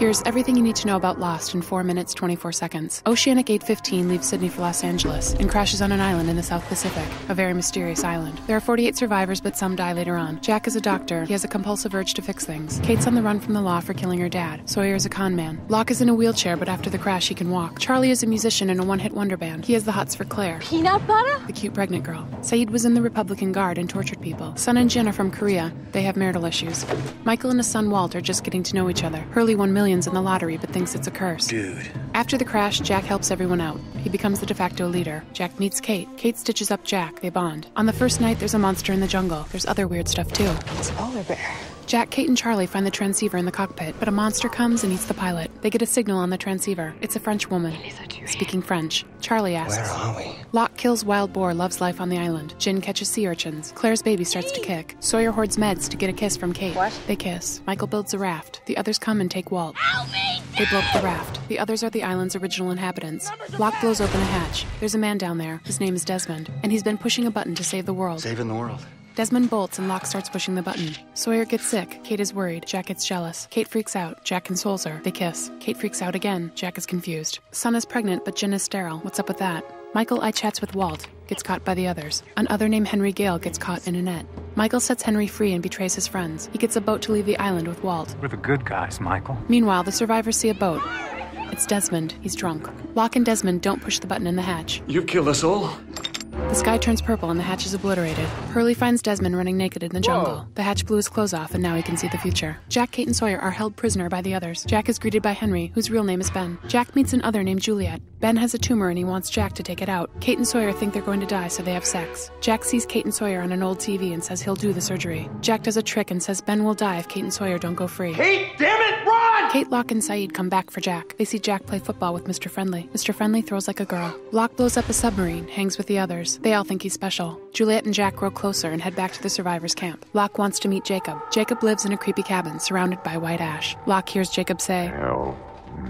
Here's everything you need to know about Lost in 4 minutes, 24 seconds. Oceanic 815 leaves Sydney for Los Angeles and crashes on an island in the South Pacific, a very mysterious island. There are 48 survivors, but some die later on. Jack is a doctor. He has a compulsive urge to fix things. Kate's on the run from the law for killing her dad. Sawyer is a con man. Locke is in a wheelchair, but after the crash, he can walk. Charlie is a musician in a one-hit wonder band. He has the hots for Claire, Peanut butter? the cute pregnant girl. Saeed was in the Republican Guard and tortured people. Sun and Jin are from Korea. They have marital issues. Michael and his son Walt are just getting to know each other. Hurley won millions in the lottery, but thinks it's a curse. Dude. After the crash, Jack helps everyone out. He becomes the de facto leader. Jack meets Kate. Kate stitches up Jack. They bond. On the first night, there's a monster in the jungle. There's other weird stuff, too. It's a polar bear. Jack, Kate, and Charlie find the transceiver in the cockpit, but a monster comes and eats the pilot. They get a signal on the transceiver. It's a French woman. Speaking French. Charlie asks, Where are we? Locke kills wild boar, loves life on the island. Jin catches sea urchins. Claire's baby starts to kick. Sawyer hoards meds to get a kiss from Kate. What? They kiss. Michael builds a raft. The others come and take Walt. Help me! They blow up the raft. The others are the island's original inhabitants. Locke blows open a hatch. There's a man down there. His name is Desmond, and he's been pushing a button to save the world. Saving the world. Desmond bolts and Locke starts pushing the button. Sawyer gets sick. Kate is worried. Jack gets jealous. Kate freaks out. Jack consoles her. They kiss. Kate freaks out again. Jack is confused. Sun is pregnant, but Jin is sterile. What's up with that? Michael eye-chats with Walt. Gets caught by the others. Another named Henry Gale gets caught in a net. Michael sets Henry free and betrays his friends. He gets a boat to leave the island with Walt. We're the good guys, Michael. Meanwhile, the survivors see a boat. It's Desmond. He's drunk. Locke and Desmond don't push the button in the hatch. You've killed us all. The sky turns purple and the hatch is obliterated. Hurley finds Desmond running naked in the jungle. Whoa. The hatch blew his clothes off and now he can see the future. Jack, Kate, and Sawyer are held prisoner by the others. Jack is greeted by Henry, whose real name is Ben. Jack meets another named Juliet. Ben has a tumor and he wants Jack to take it out. Kate and Sawyer think they're going to die, so they have sex. Jack sees Kate and Sawyer on an old TV and says he'll do the surgery. Jack does a trick and says Ben will die if Kate and Sawyer don't go free. Kate, damn it, run! Kate, Locke, and Saeed come back for Jack. They see Jack play football with Mr. Friendly. Mr. Friendly throws like a girl. Locke blows up a submarine, hangs with the others. They all think he's special. Juliet and Jack grow closer and head back to the survivors' camp. Locke wants to meet Jacob. Jacob lives in a creepy cabin surrounded by white ash. Locke hears Jacob say, Help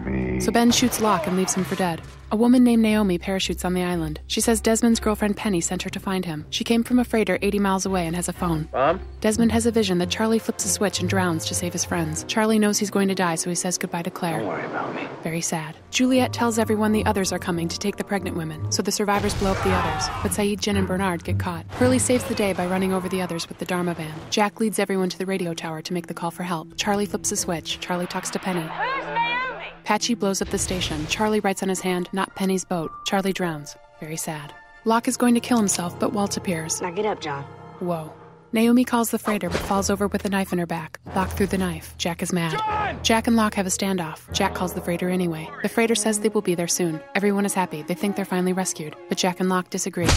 me. so Ben shoots Locke and leaves him for dead. A woman named Naomi parachutes on the island. She says Desmond's girlfriend Penny sent her to find him. She came from a freighter 80 miles away and has a phone. Mom? Desmond has a vision that Charlie flips a switch and drowns to save his friends. Charlie knows he's going to die, so he says goodbye to Claire. Don't worry about me. Very sad. Juliet tells everyone the others are coming to take the pregnant women, so the survivors blow up the others. But Saeed, Jin, and Bernard get caught. Hurley saves the day by running over the others with the Dharma van. Jack leads everyone to the radio tower to make the call for help. Charlie flips a switch. Charlie talks to Penny. Who's Naomi? Patchy blows up the station. Charlie writes on his hand, not Penny's boat. Charlie drowns. Very sad. Locke is going to kill himself, but Walt appears. Now get up, John. Whoa. Naomi calls the freighter but falls over with a knife in her back. Locke threw the knife. Jack is mad. John! Jack and Locke have a standoff. Jack calls the freighter anyway. The freighter says they will be there soon. Everyone is happy. They think they're finally rescued. But Jack and Locke disagree.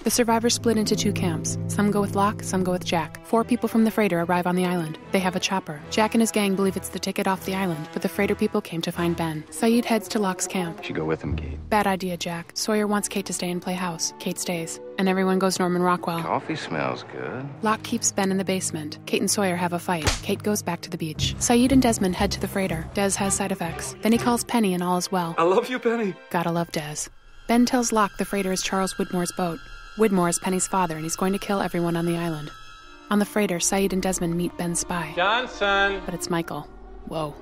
The survivors split into two camps. Some go with Locke, some go with Jack. 4 people from the freighter arrive on the island. They have a chopper. Jack and his gang believe it's the ticket off the island, but the freighter people came to find Ben. Saeed heads to Locke's camp. Should go with him, Kate. Bad idea, Jack. Sawyer wants Kate to stay and play house. Kate stays. And everyone goes Norman Rockwell. Coffee smells good. Locke keeps Ben in the basement. Kate and Sawyer have a fight. Kate goes back to the beach. Saeed and Desmond head to the freighter. Des has side effects. Then he calls Penny and all is well. I love you, Penny. Gotta love Des. Ben tells Locke the freighter is Charles Widmore's boat. Widmore is Penny's father and he's going to kill everyone on the island. On the freighter, Saeed and Desmond meet Ben's spy. Johnson. But it's Michael. Whoa.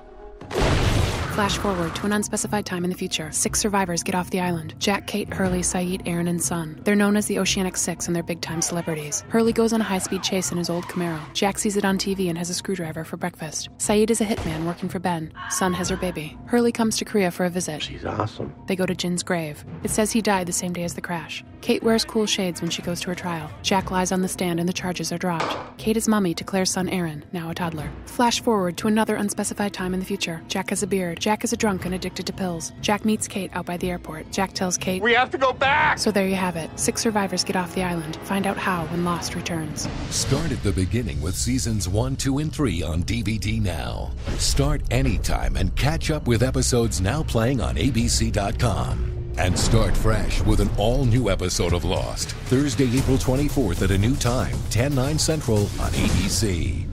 Flash forward to an unspecified time in the future. 6 survivors get off the island. Jack, Kate, Hurley, Saeed, Aaron, and Sun. They're known as the Oceanic Six and they're big-time celebrities. Hurley goes on a high-speed chase in his old Camaro. Jack sees it on TV and has a screwdriver for breakfast. Saeed is a hitman working for Ben. Sun has her baby. Hurley comes to Korea for a visit. She's awesome. They go to Jin's grave. It says he died the same day as the crash. Kate wears cool shades when she goes to her trial. Jack lies on the stand and the charges are dropped. Kate is mummy to Claire's son Aaron, now a toddler. Flash forward to another unspecified time in the future. Jack has a beard. Jack is a drunk and addicted to pills. Jack meets Kate out by the airport. Jack tells Kate, We have to go back! so there you have it. 6 survivors get off the island. Find out how when Lost returns. Start at the beginning with seasons 1, 2, and 3 on DVD now. Start anytime and catch up with episodes now playing on ABC.com. And start fresh with an all-new episode of Lost, Thursday, April 24th at a new time, 10/9 Central on ABC.